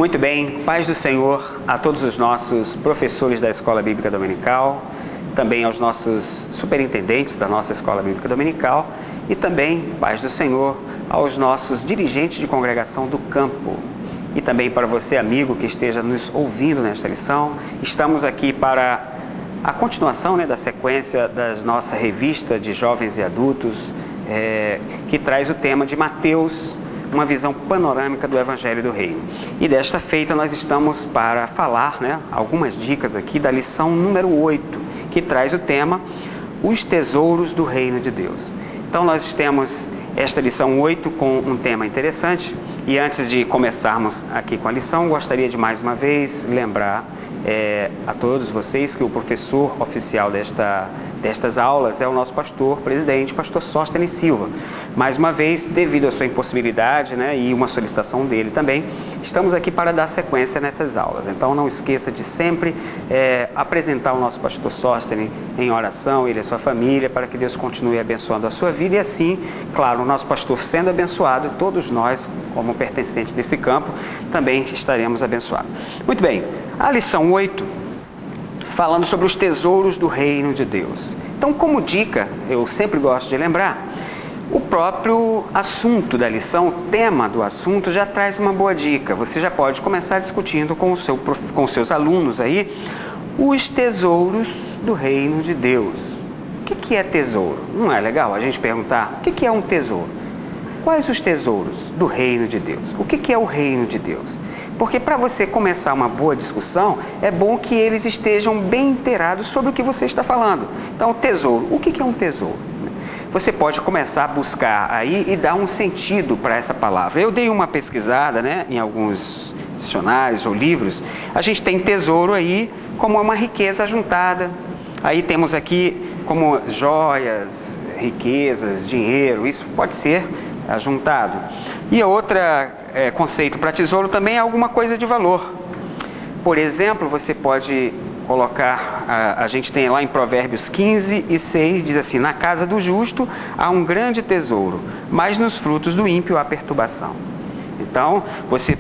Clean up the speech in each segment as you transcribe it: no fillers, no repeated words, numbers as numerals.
Muito bem, paz do Senhor a todos os nossos professores da Escola Bíblica Dominical, também aos nossos superintendentes da nossa Escola Bíblica Dominical e também, paz do Senhor, aos nossos dirigentes de congregação do campo. E também para você, amigo, que esteja nos ouvindo nesta lição. Estamos aqui para a continuação da sequência da nossa revista de jovens e adultos, que traz o tema de Mateus, uma visão panorâmica do Evangelho do Reino. E desta feita nós estamos para falar algumas dicas aqui da lição número 8, que traz o tema Os Tesouros do Reino de Deus. Então nós temos esta lição 8 com um tema interessante. E antes de começarmos aqui com a lição, gostaria de mais uma vez lembrar a todos vocês que o professor oficial destas aulas é o nosso pastor presidente, pastor Sóstenes Silva. Mais uma vez, devido à sua impossibilidade e uma solicitação dele também, estamos aqui para dar sequência nessas aulas. Então não esqueça de sempre apresentar o nosso pastor Sóstenes em oração, ele e a sua família, para que Deus continue abençoando a sua vida e assim, claro, o nosso pastor sendo abençoado, todos nós, como pertencentes desse campo, também estaremos abençoados. Muito bem, a lição 8, falando sobre os tesouros do reino de Deus. Então, como dica, eu sempre gosto de lembrar, o próprio assunto da lição, o tema do assunto já traz uma boa dica. Você já pode começar discutindo com os seus alunos aí os tesouros do reino de Deus. O que é tesouro? Não é legal a gente perguntar o que é um tesouro? Quais os tesouros do reino de Deus? O que é o reino de Deus? Porque para você começar uma boa discussão, é bom que eles estejam bem inteirados sobre o que você está falando. Então, tesouro. O que é um tesouro? Você pode começar a buscar aí e dar um sentido para essa palavra. Eu dei uma pesquisada em alguns dicionários ou livros. A gente tem tesouro aí como uma riqueza ajuntada. Aí temos aqui como joias, riquezas, dinheiro. Isso pode ser ajuntado. E outra conceito para tesouro também é alguma coisa de valor. Por exemplo, você pode colocar, a gente tem lá em Provérbios 15 e 6, diz assim: na casa do justo há um grande tesouro, mas nos frutos do ímpio há perturbação. Então, você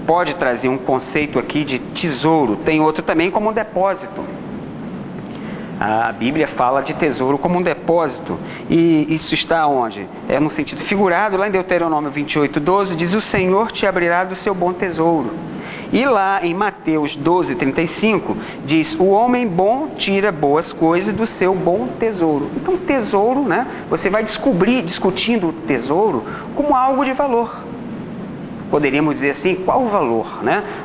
pode trazer um conceito aqui de tesouro. Tem outro também como um depósito. A Bíblia fala de tesouro como um depósito. E isso está onde? É no sentido figurado. Lá em Deuteronômio 28:12 diz: o Senhor te abrirá do seu bom tesouro. E lá em Mateus 12:35 diz: o homem bom tira boas coisas do seu bom tesouro. Então tesouro, você vai discutindo o tesouro como algo de valor. Poderíamos dizer assim, qual o valor?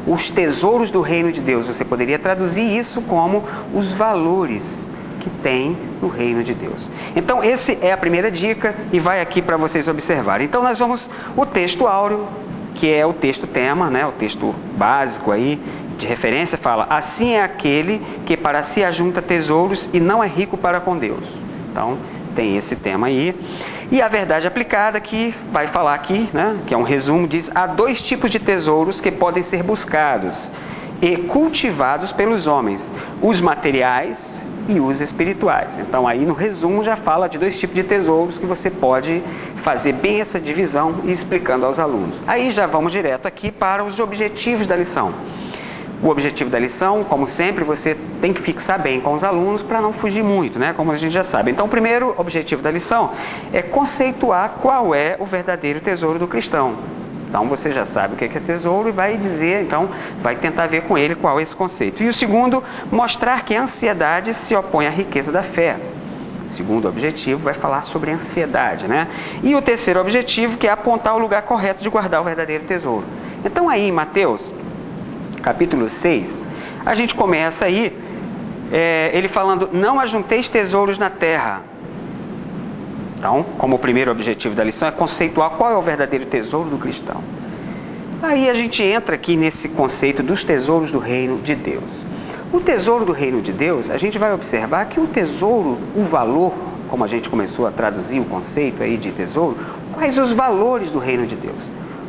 Os tesouros do reino de Deus. Você poderia traduzir isso como os valores que tem no reino de Deus. Então, essa é a primeira dica e vai aqui para vocês observarem. Então, nós vamos, o texto áureo, que é o texto tema, o texto básico aí, de referência, fala: assim é aquele que para si ajunta tesouros e não é rico para com Deus. Então, tem esse tema aí. E a verdade aplicada, que vai falar aqui, que é um resumo, diz: há dois tipos de tesouros que podem ser buscados e cultivados pelos homens: os materiais e os espirituais. Então aí no resumo já fala de dois tipos de tesouros que você pode fazer bem essa divisão e explicando aos alunos. Aí já vamos direto aqui para os objetivos da lição. O objetivo da lição, como sempre, você tem que fixar bem com os alunos para não fugir muito, como a gente já sabe. Então, o primeiro objetivo da lição é conceituar qual é o verdadeiro tesouro do cristão. Então, você já sabe o que é tesouro e vai dizer, então, vai tentar ver com ele qual é esse conceito. E o segundo, mostrar que a ansiedade se opõe à riqueza da fé. O segundo objetivo vai falar sobre a ansiedade, E o terceiro objetivo, que é apontar o lugar correto de guardar o verdadeiro tesouro. Então, aí em Mateus capítulo 6, a gente começa aí, ele falando: não ajunteis tesouros na terra. Então, como o primeiro objetivo da lição é conceituar qual é o verdadeiro tesouro do cristão. Aí a gente entra aqui nesse conceito dos tesouros do reino de Deus. O tesouro do reino de Deus, a gente vai observar que o tesouro, o valor, como a gente começou a traduzir o conceito aí de tesouro, quais os valores do reino de Deus?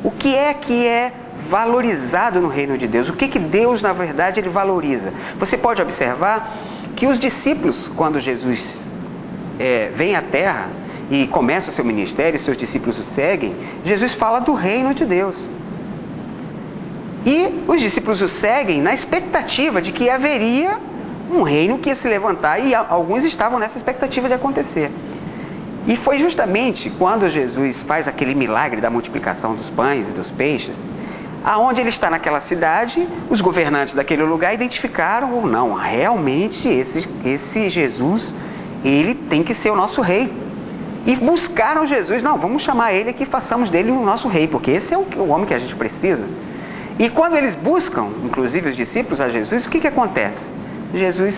O que é valorizado no reino de Deus? O que Deus, na verdade, ele valoriza? Você pode observar que os discípulos, quando Jesus vem à terra e começa o seu ministério, seus discípulos o seguem, Jesus fala do reino de Deus. E os discípulos o seguem na expectativa de que haveria um reino que ia se levantar, e alguns estavam nessa expectativa de acontecer. E foi justamente quando Jesus faz aquele milagre da multiplicação dos pães e dos peixes, aonde ele está naquela cidade, os governantes daquele lugar identificaram, ou não, realmente esse Jesus, ele tem que ser o nosso rei. E buscaram Jesus, não, vamos chamar ele aqui e façamos dele o nosso rei, porque esse é o homem que a gente precisa. E quando eles buscam, inclusive os discípulos, a Jesus, o que acontece? Jesus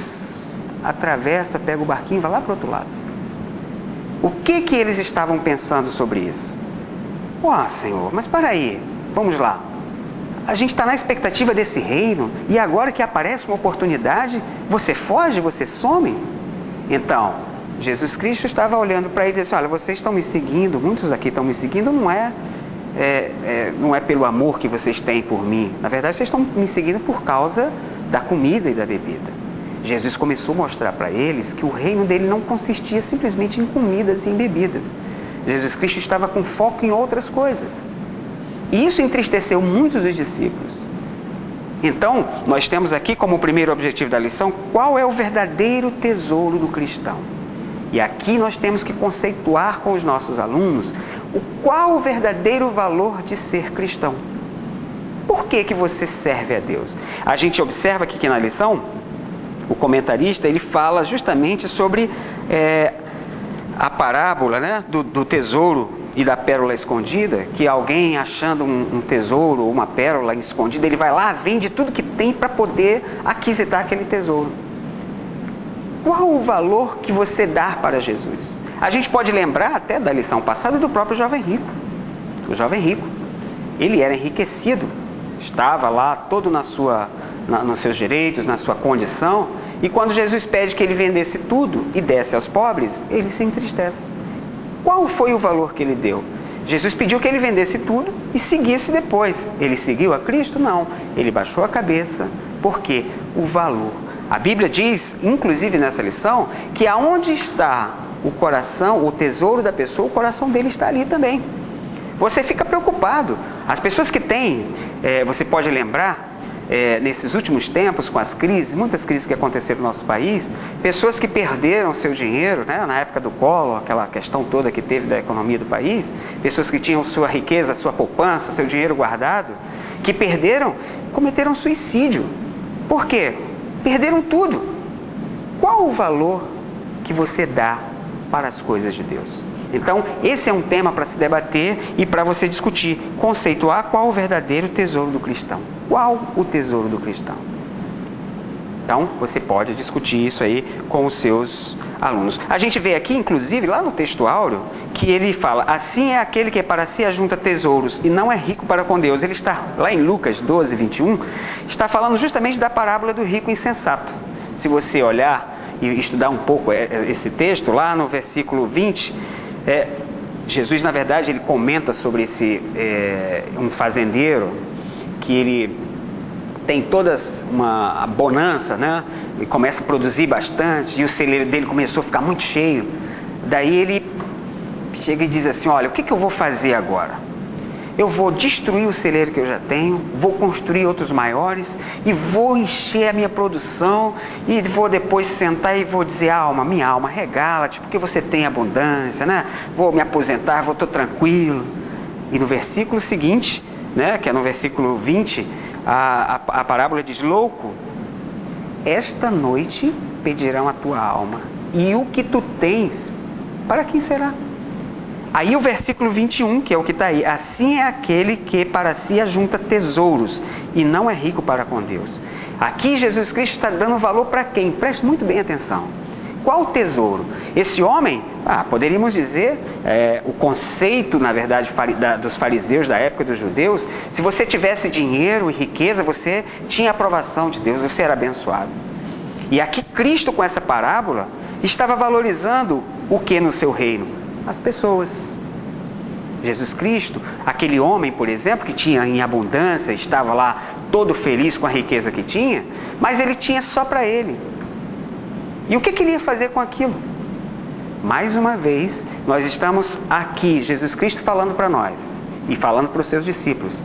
atravessa, pega o barquinho e vai lá para o outro lado. O que eles estavam pensando sobre isso? Senhor, mas para aí, vamos lá. A gente está na expectativa desse reino, e agora que aparece uma oportunidade, você foge, você some? Então, Jesus Cristo estava olhando para ele e disse, olha, vocês estão me seguindo, muitos aqui estão me seguindo, não é pelo amor que vocês têm por mim. Na verdade, vocês estão me seguindo por causa da comida e da bebida. Jesus começou a mostrar para eles que o reino dele não consistia simplesmente em comidas e em bebidas. Jesus Cristo estava com foco em outras coisas. E isso entristeceu muitos dos discípulos. Então, nós temos aqui como primeiro objetivo da lição, qual é o verdadeiro tesouro do cristão. E aqui nós temos que conceituar com os nossos alunos qual o verdadeiro valor de ser cristão. Por que você serve a Deus? A gente observa aqui que na lição, o comentarista, ele fala justamente sobre a parábola, né, do tesouro e da pérola escondida, que alguém achando um tesouro ou uma pérola escondida, ele vai lá, vende tudo que tem para poder aquisitar aquele tesouro. Qual o valor que você dá para Jesus? A gente pode lembrar até da lição passada do próprio jovem rico. O jovem rico, ele era enriquecido, estava lá todo nos seus direitos, na sua condição, e quando Jesus pede que ele vendesse tudo e desse aos pobres, ele se entristece. Qual foi o valor que ele deu? Jesus pediu que ele vendesse tudo e seguisse depois. Ele seguiu a Cristo? Não. Ele baixou a cabeça. Por quê? O valor. A Bíblia diz, inclusive nessa lição, que aonde está o coração, o tesouro da pessoa, o coração dele está ali também. Você fica preocupado. As pessoas que têm, você pode lembrar, nesses últimos tempos, com as crises, muitas crises que aconteceram no nosso país, pessoas que perderam seu dinheiro, né, na época do Collor, aquela questão toda que teve da economia do país, pessoas que tinham sua riqueza, sua poupança, seu dinheiro guardado, que perderam, cometeram suicídio. Por quê? Perderam tudo. Qual o valor que você dá para as coisas de Deus? Então, esse é um tema para se debater e para você discutir, conceituar qual o verdadeiro tesouro do cristão. Qual o tesouro do cristão? Então, você pode discutir isso aí com os seus alunos. A gente vê aqui, inclusive, lá no texto áureo, que ele fala, assim é aquele que para si ajunta tesouros e não é rico para com Deus. Ele está lá em Lucas 12, 21, está falando justamente da parábola do rico insensato. Se você olhar e estudar um pouco esse texto, lá no versículo 20, Jesus, na verdade, ele comenta sobre um fazendeiro que ele tem toda uma bonança, né? E começa a produzir bastante, e o celeiro dele começou a ficar muito cheio. Daí ele chega e diz assim, olha, o que eu vou fazer agora? Eu vou destruir o celeiro que eu já tenho, vou construir outros maiores e vou encher a minha produção e vou depois sentar e vou dizer, minha alma, regala-te, porque você tem abundância, né? Vou me aposentar, estou tranquilo. E no versículo seguinte, né, que é no versículo 20, a parábola diz, louco, esta noite pedirão a tua alma, e o que tu tens, para quem será? Aí o versículo 21, que é o que está aí, assim é aquele que para si ajunta tesouros e não é rico para com Deus. Aqui Jesus Cristo está dando valor para quem? Preste muito bem atenção. Qual o tesouro? Esse homem, poderíamos dizer, o conceito, na verdade, dos fariseus da época dos judeus, se você tivesse dinheiro e riqueza, você tinha a aprovação de Deus, você era abençoado. E aqui Cristo, com essa parábola, estava valorizando o que no seu reino? As pessoas. Jesus Cristo, aquele homem, por exemplo, que tinha em abundância, estava lá todo feliz com a riqueza que tinha, mas ele tinha só para ele. E o que ele ia fazer com aquilo? Mais uma vez, nós estamos aqui, Jesus Cristo falando para nós e falando para os seus discípulos.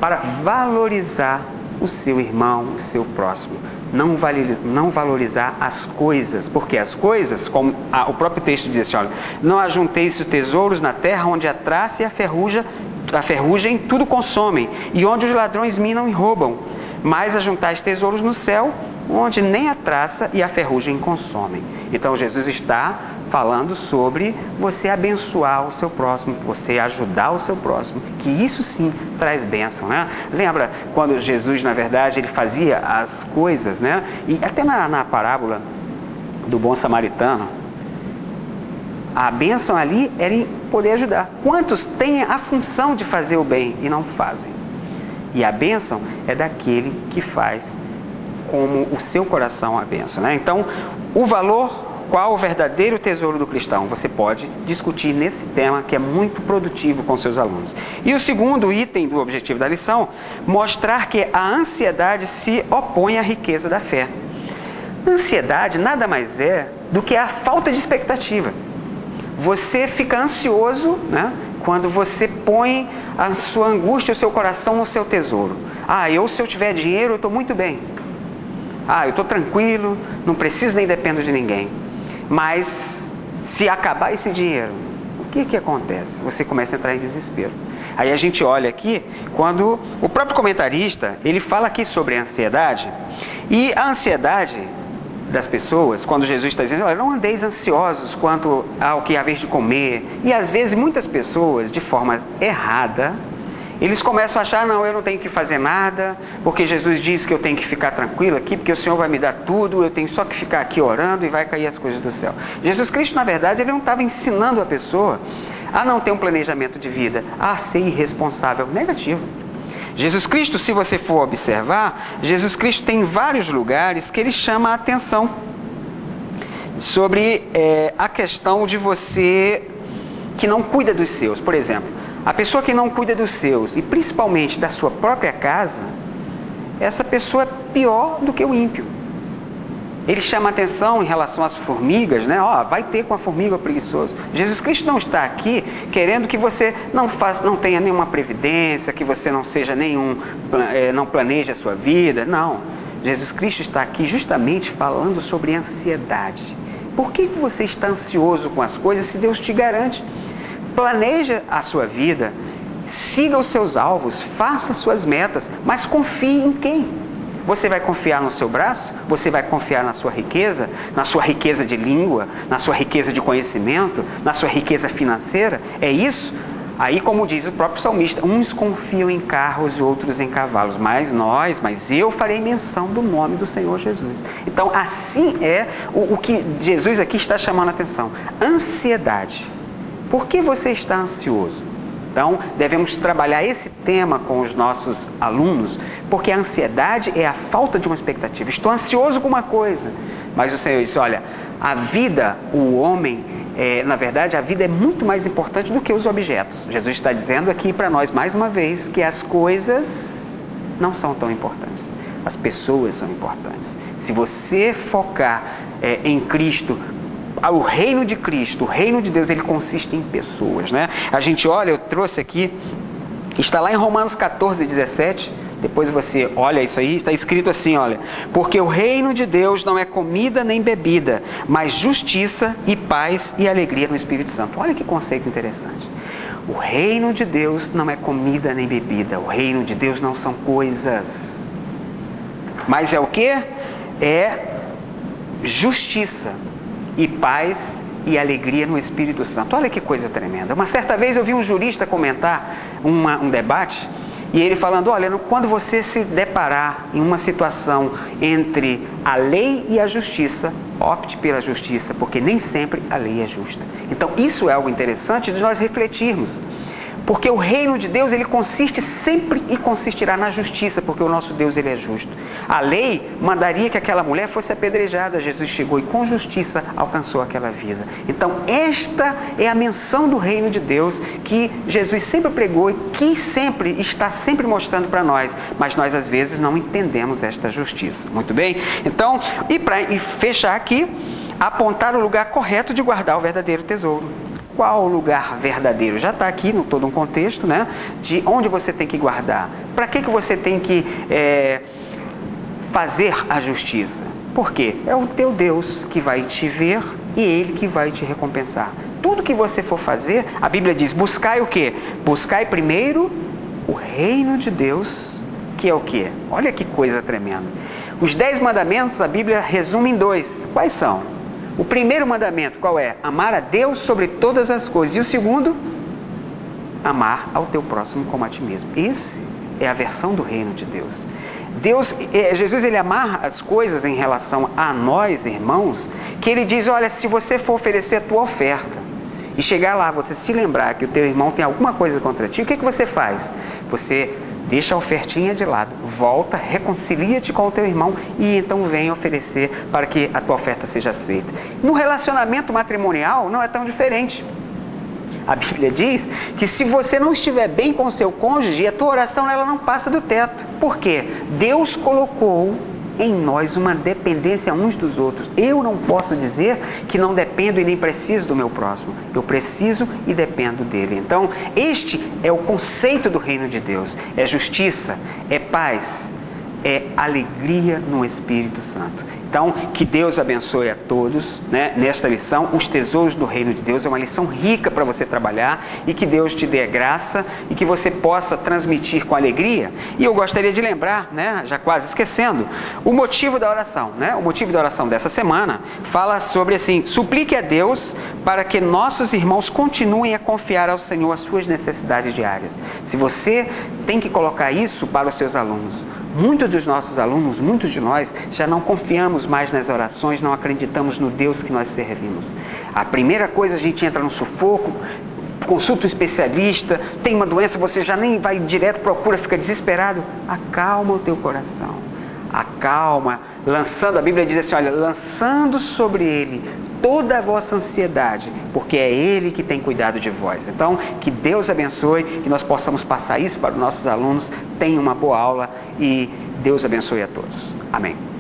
para valorizar o seu irmão, o seu próximo. Não valorizar as coisas, porque as coisas, como o próprio texto diz assim, olha, não ajunteis tesouros na terra onde a traça e a ferrugem tudo consomem, e onde os ladrões minam e roubam, mas ajuntais tesouros no céu, onde nem a traça e a ferrugem consomem. Então Jesus está falando sobre você abençoar o seu próximo, você ajudar o seu próximo, que isso sim traz bênção, né? Lembra quando Jesus, na verdade, ele fazia as coisas, né? E até na parábola do bom samaritano, a bênção ali era em poder ajudar. Quantos têm a função de fazer o bem e não fazem? E a bênção é daquele que faz como o seu coração a bênção, né? Então, o valor, qual o verdadeiro tesouro do cristão? Você pode discutir nesse tema que é muito produtivo com seus alunos. E o segundo item do objetivo da lição, mostrar que a ansiedade se opõe à riqueza da fé. Ansiedade nada mais é do que a falta de expectativa. Você fica ansioso, né, quando você põe a sua angústia, o seu coração no seu tesouro. Se eu tiver dinheiro, eu estou muito bem. Eu estou tranquilo, não preciso nem dependo de ninguém. Mas, se acabar esse dinheiro, o que acontece? Você começa a entrar em desespero. Aí a gente olha aqui, quando o próprio comentarista, ele fala aqui sobre a ansiedade, e a ansiedade das pessoas, quando Jesus está dizendo, olha, não andeis ansiosos quanto ao que haver de comer, e às vezes muitas pessoas, de forma errada, eles começam a achar, não, eu não tenho que fazer nada, porque Jesus disse que eu tenho que ficar tranquilo aqui, porque o Senhor vai me dar tudo, eu tenho só que ficar aqui orando e vai cair as coisas do céu. Jesus Cristo, na verdade, ele não estava ensinando a pessoa a não ter um planejamento de vida, a ser irresponsável. Negativo. Jesus Cristo, se você for observar, Jesus Cristo tem vários lugares que ele chama a atenção sobre a questão de você que não cuida dos seus. Por exemplo, a pessoa que não cuida dos seus, e principalmente da sua própria casa, essa pessoa é pior do que o ímpio. Ele chama atenção em relação às formigas, né? Vai ter com a formiga preguiçoso. Jesus Cristo não está aqui querendo que você não tenha nenhuma previdência, que você não seja não planeje a sua vida. Não. Jesus Cristo está aqui justamente falando sobre ansiedade. Por que você está ansioso com as coisas se Deus te garante? Planeja a sua vida, siga os seus alvos, faça suas metas, mas confie em quem? Você vai confiar no seu braço? Você vai confiar na sua riqueza de língua, na sua riqueza de conhecimento, na sua riqueza financeira? É isso? Aí, como diz o próprio salmista, uns confiam em carros e outros em cavalos, mas eu farei menção do nome do Senhor Jesus. Então, assim é o que Jesus aqui está chamando a atenção. Ansiedade. Por que você está ansioso? Então, devemos trabalhar esse tema com os nossos alunos, porque a ansiedade é a falta de uma expectativa. Estou ansioso com uma coisa, mas o Senhor disse, olha, a vida, o homem, na verdade, a vida é muito mais importante do que os objetos. Jesus está dizendo aqui para nós, mais uma vez, que as coisas não são tão importantes. As pessoas são importantes. Se você focar em Cristo, o reino de Cristo, o reino de Deus, ele consiste em pessoas, né? A gente olha, eu trouxe aqui, está lá em Romanos 14, 17, depois você olha isso aí, está escrito assim, olha, porque o reino de Deus não é comida nem bebida, mas justiça e paz e alegria no Espírito Santo. Olha que conceito interessante. O reino de Deus não é comida nem bebida, o reino de Deus não são coisas, mas é o que? É justiça e paz e alegria no Espírito Santo. Olha que coisa tremenda. Uma certa vez eu vi um jurista comentar um debate, e ele falando, olha, quando você se deparar em uma situação entre a lei e a justiça, opte pela justiça, porque nem sempre a lei é justa. Então isso é algo interessante de nós refletirmos. Porque o reino de Deus, ele consiste sempre e consistirá na justiça, porque o nosso Deus, ele é justo. A lei mandaria que aquela mulher fosse apedrejada. Jesus chegou e com justiça alcançou aquela vida. Então esta é a menção do reino de Deus que Jesus sempre pregou e que está sempre mostrando para nós. Mas nós às vezes não entendemos esta justiça. Muito bem? Então, e para fechar aqui, apontar o lugar correto de guardar o verdadeiro tesouro. Qual o lugar verdadeiro? Já está aqui no todo um contexto, né? De onde você tem que guardar. Para que você tem que fazer a justiça? Por quê? É o teu Deus que vai te ver e Ele que vai te recompensar. Tudo que você for fazer, a Bíblia diz, buscai o quê? Buscai primeiro o reino de Deus, que é o quê? Olha que coisa tremenda. Os 10 mandamentos, a Bíblia resume em 2. Quais são? O primeiro mandamento, qual é? Amar a Deus sobre todas as coisas. E o segundo? Amar ao teu próximo como a ti mesmo. Esse é a versão do reino de Deus. Jesus, ele amarra as coisas em relação a nós, irmãos, que ele diz, olha, se você for oferecer a tua oferta, e chegar lá, você se lembrar que o teu irmão tem alguma coisa contra ti, o que você faz? Você deixa a ofertinha de lado, volta, reconcilia-te com o teu irmão e então vem oferecer para que a tua oferta seja aceita. No relacionamento matrimonial não é tão diferente. A Bíblia diz que se você não estiver bem com o seu cônjuge, a tua oração ela não passa do teto. Por quê? Deus colocou em nós uma dependência uns dos outros. Eu não posso dizer que não dependo e nem preciso do meu próximo. Eu preciso e dependo dele. Então, este é o conceito do reino de Deus. É justiça, é paz, é alegria no Espírito Santo. Então, que Deus abençoe a todos, né, nesta lição. Os tesouros do reino de Deus é uma lição rica para você trabalhar e que Deus te dê graça e que você possa transmitir com alegria. E eu gostaria de lembrar, né, já quase esquecendo, o motivo da oração. Né? O motivo da oração dessa semana fala sobre assim, suplique a Deus para que nossos irmãos continuem a confiar ao Senhor as suas necessidades diárias. Se você tem que colocar isso para os seus alunos. Muitos dos nossos alunos, muitos de nós, já não confiamos mais nas orações, não acreditamos no Deus que nós servimos. A primeira coisa, a gente entra no sufoco, consulta um especialista, tem uma doença, você já nem vai direto, procura, fica desesperado. Acalma o teu coração. Acalma, lançando, a Bíblia diz assim, olha, lançando sobre Ele toda a vossa ansiedade, porque é Ele que tem cuidado de vós. Então, que Deus abençoe, que nós possamos passar isso para os nossos alunos. Tenham uma boa aula e Deus abençoe a todos. Amém.